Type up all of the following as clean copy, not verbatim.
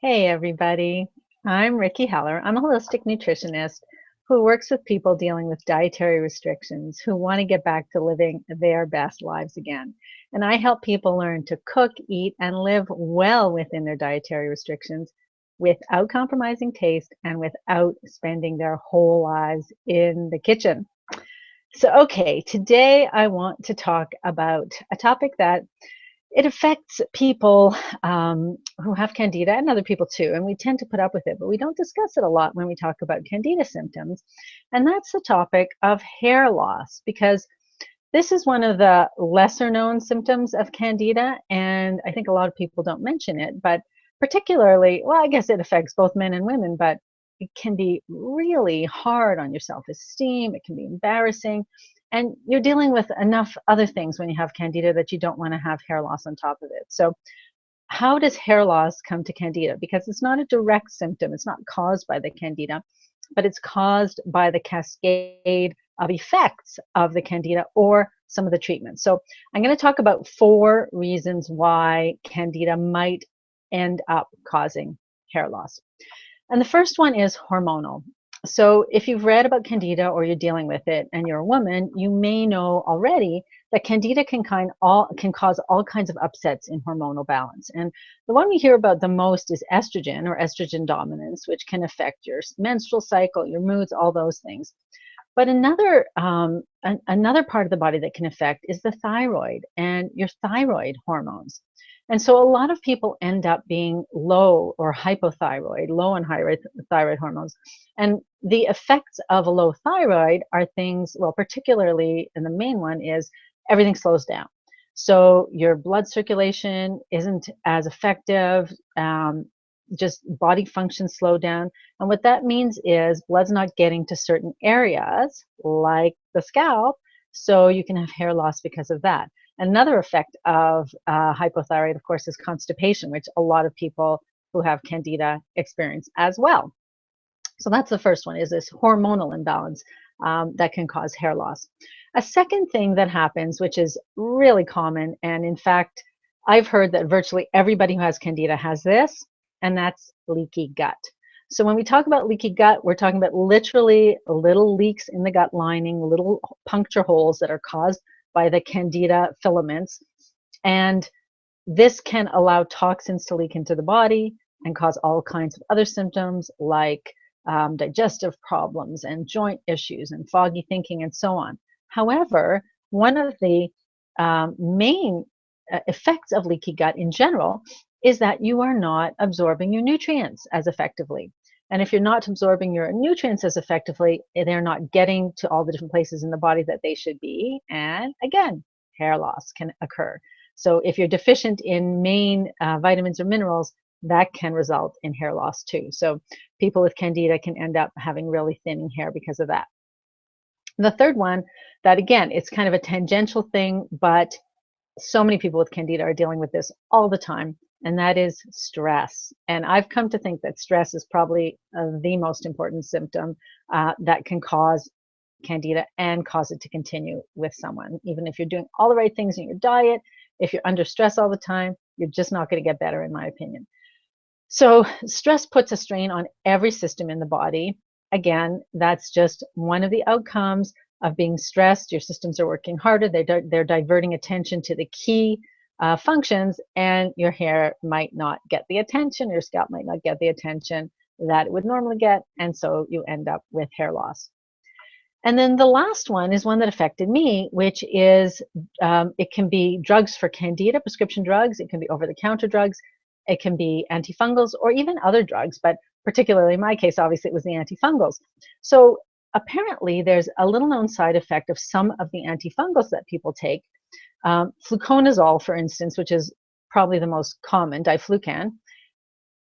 Hey everybody, I'm Ricky Heller. I'm a holistic nutritionist who works with people dealing with dietary restrictions who want to get back to living their best lives again. And I help people learn to cook, eat, and live well within their dietary restrictions without compromising taste and without spending their whole lives in the kitchen. So, today I want to talk about a topic that it affects people who have candida and other people too, and we tend to put up with it, but we don't discuss it a lot when we talk about candida symptoms. And that's the topic of hair loss, because this is one of the lesser known symptoms of candida, and I think a lot of people don't mention it, but particularly, well, I guess it affects both men and women, but it can be really hard on your self-esteem. It can be embarrassing. And you're dealing with enough other things when you have candida that you don't want to have hair loss on top of it. So how does hair loss come to candida? Because it's not a direct symptom. It's not caused by the candida, but it's caused by the cascade of effects of the candida or some of the treatments. So I'm going to talk about 4 reasons why candida might end up causing hair loss. And the first one is hormonal. So if you've read about candida or you're dealing with it and you're a woman, you may know already that candida can cause all kinds of upsets in hormonal balance. And the one we hear about the most is estrogen or estrogen dominance, which can affect your menstrual cycle, your moods, all those things. But another part of the body that can affect is the thyroid and your thyroid hormones. And so a lot of people end up being low or hypothyroid, low on thyroid hormones. And the effects of a low thyroid are things, well, particularly, and the main one is everything slows down. So your blood circulation isn't as effective. Just body functions slow down. And what that means is blood's not getting to certain areas like the scalp, so you can have hair loss because of that. Another effect of hypothyroid, of course, is constipation, which a lot of people who have candida experience as well. So that's the first one, is this hormonal imbalance that can cause hair loss. A second thing that happens, which is really common, and in fact, I've heard that virtually everybody who has candida has this, and that's leaky gut. So when we talk about leaky gut, we're talking about literally little leaks in the gut lining, little puncture holes that are caused by the candida filaments. And this can allow toxins to leak into the body and cause all kinds of other symptoms like digestive problems and joint issues and foggy thinking and so on. However, one of the main effects of leaky gut in general is that you are not absorbing your nutrients as effectively. And if you're not absorbing your nutrients as effectively, they're not getting to all the different places in the body that they should be. And again, hair loss can occur. So if you're deficient in main vitamins or minerals, that can result in hair loss too. So people with candida can end up having really thinning hair because of that. The third one, that again, it's kind of a tangential thing, but so many people with candida are dealing with this all the time, and that is stress. And I've come to think that stress is probably the most important symptom that can cause candida and cause it to continue with someone. Even if you're doing all the right things in your diet, if you're under stress all the time, you're just not going to get better, in my opinion. So stress puts a strain on every system in the body. Again, that's just one of the outcomes of being stressed. Your systems are working harder. They're diverting attention to the key functions, and your hair might not get the attention, your scalp might not get the attention that it would normally get, and so you end up with hair loss. And then the last one is one that affected me, which is it can be drugs for candida, prescription drugs. It can be over-the-counter drugs. It can be antifungals or even other drugs, but particularly in my case, obviously, it was the antifungals. So apparently, there's a little-known side effect of some of the antifungals that people take. Fluconazole, for instance, which is probably the most common, diflucan.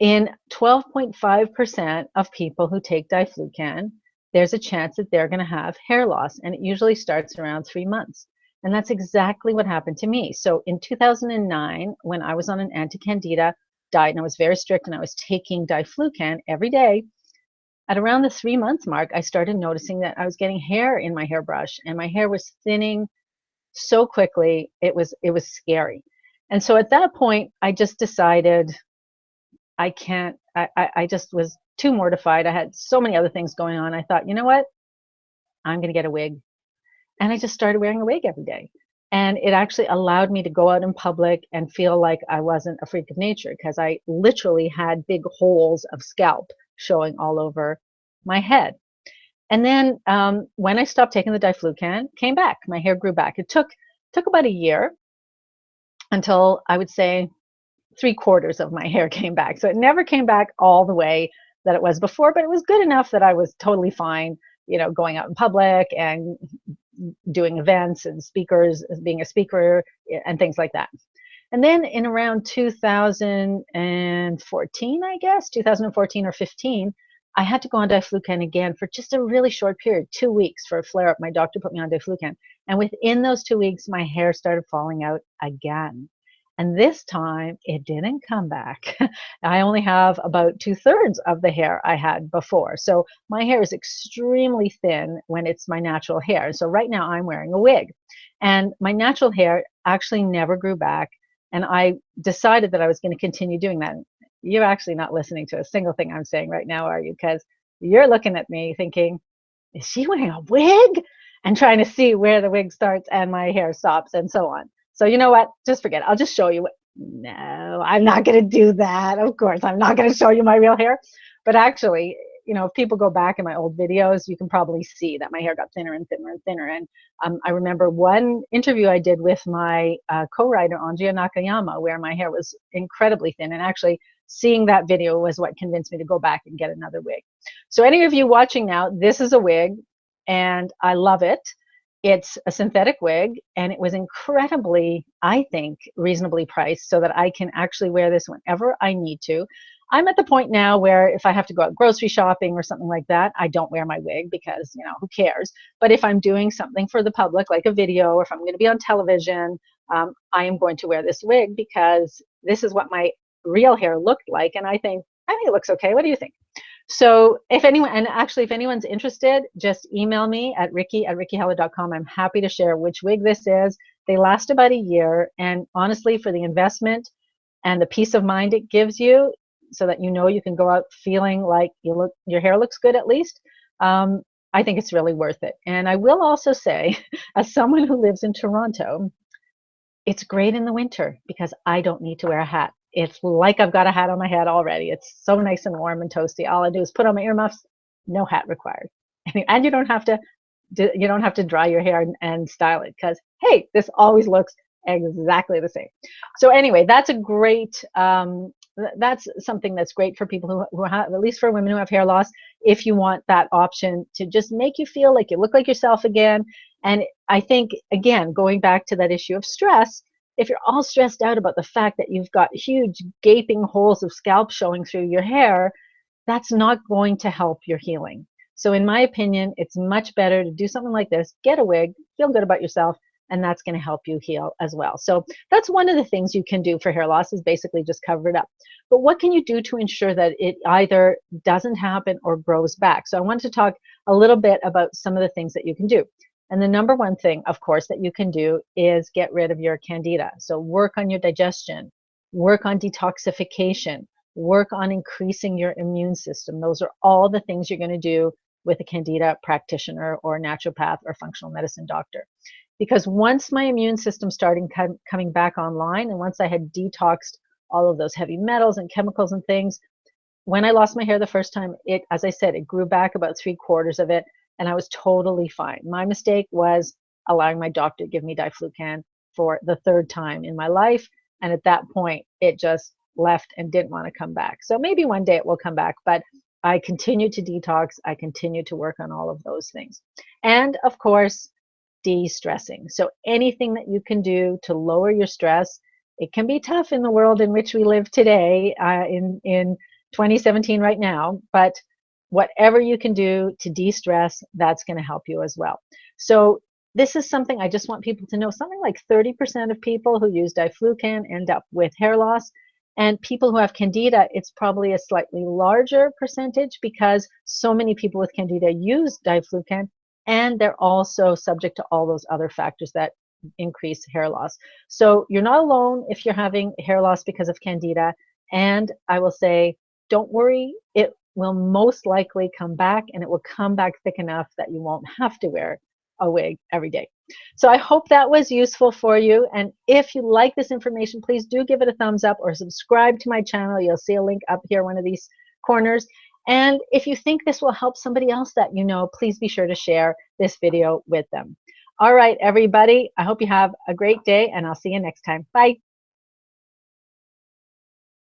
In 12.5% of people who take diflucan, there's a chance that they're going to have hair loss, and it usually starts around 3 months. And that's exactly what happened to me. So in 2009, when I was on an anti-candida diet, and I was very strict, and I was taking diflucan every day, at around the 3-month mark, I started noticing that I was getting hair in my hairbrush, and my hair was thinning so quickly. It was scary. And so at that point, I just decided I can't I just was too mortified. I had so many other things going on. I thought, you know what? I'm going to get a wig. And I just started wearing a wig every day. And it actually allowed me to go out in public and feel like I wasn't a freak of nature because I literally had big holes of scalp showing all over my head. And then when I stopped taking the diflucan, came back. My hair grew back. It took about a year until I would say 3/4 of my hair came back. So it never came back all the way that it was before, but it was good enough that I was totally fine, going out in public and doing events and speakers, being a speaker and things like that. And then in around 2014, I guess, 2014 or 15, I had to go on diflucan again for just a really short period, 2 weeks for a flare up. My doctor put me on diflucan. And within those 2 weeks, my hair started falling out again. And this time it didn't come back. I only have about 2/3 of the hair I had before. So my hair is extremely thin when it's my natural hair. So right now I'm wearing a wig. And my natural hair actually never grew back. And I decided that I was going to continue doing that. You're actually not listening to a single thing I'm saying right now, are you? Because you're looking at me thinking, is she wearing a wig? And trying to see where the wig starts and my hair stops and so on. So you know what? Just forget it. I'll just show you. No, I'm not going to do that. Of course, I'm not going to show you my real hair. But actually, if people go back in my old videos, you can probably see that my hair got thinner and thinner and thinner. And I remember one interview I did with my co-writer, Andrea Nakayama, where my hair was incredibly thin. And actually, seeing that video was what convinced me to go back and get another wig. So any of you watching now, this is a wig, and I love it. It's a synthetic wig, and it was incredibly, I think, reasonably priced so that I can actually wear this whenever I need to. I'm at the point now where if I have to go out grocery shopping or something like that, I don't wear my wig because, who cares? But if I'm doing something for the public, like a video, or if I'm going to be on television, I am going to wear this wig because this is what my real hair looked like. And I think it looks okay. What do you think? So if anyone's interested, just email me at ricky@rickyheller.com. I'm happy to share which wig this is. They last about a year. And honestly, for the investment and the peace of mind it gives you so that you can go out feeling like your hair looks good at least, I think it's really worth it. And I will also say, as someone who lives in Toronto, it's great in the winter because I don't need to wear a hat. It's like I've got a hat on my head already. It's so nice and warm and toasty. All I do is put on my earmuffs, no hat required. And you don't have to dry your hair and style it because, hey, this always looks exactly the same. So anyway, that's that's something that's great for people who have, at least for women who have hair loss, if you want that option to just make you feel like you look like yourself again. And I think, again, going back to that issue of stress, if you're all stressed out about the fact that you've got huge gaping holes of scalp showing through your hair, that's not going to help your healing. So in my opinion, it's much better to do something like this, get a wig, feel good about yourself, and that's going to help you heal as well. So that's one of the things you can do for hair loss, is basically just cover it up. But what can you do to ensure that it either doesn't happen or grows back? So I want to talk a little bit about some of the things that you can do. And the number one thing, of course, that you can do is get rid of your candida. So work on your digestion, work on detoxification, work on increasing your immune system. Those are all the things you're going to do with a candida practitioner or naturopath or functional medicine doctor. Because once my immune system started coming back online, and once I had detoxed all of those heavy metals and chemicals and things, when I lost my hair the first time, as I said, it grew back about 3/4 of it, and I was totally fine. My mistake was allowing my doctor to give me diflucan for the third time in my life, and at that point, it just left and didn't want to come back. So maybe one day it will come back, but I continued to detox. I continued to work on all of those things. And of course, de-stressing. So anything that you can do to lower your stress. It can be tough in the world in which we live today, in 2017 right now, but whatever you can do to de-stress, that's going to help you as well. So this is something I just want people to know. Something like 30% of people who use diflucan end up with hair loss. And people who have candida, it's probably a slightly larger percentage because so many people with candida use diflucan, and they're also subject to all those other factors that increase hair loss. So you're not alone if you're having hair loss because of candida. And I will say, don't worry, it will most likely come back, and it will come back thick enough that you won't have to wear a wig every day. So I hope that was useful for you. And if you like this information, please do give it a thumbs up or subscribe to my channel. You'll see a link up here, one of these corners. And if you think this will help somebody else that you know, please be sure to share this video with them. All right, everybody, I hope you have a great day, and I'll see you next time. Bye.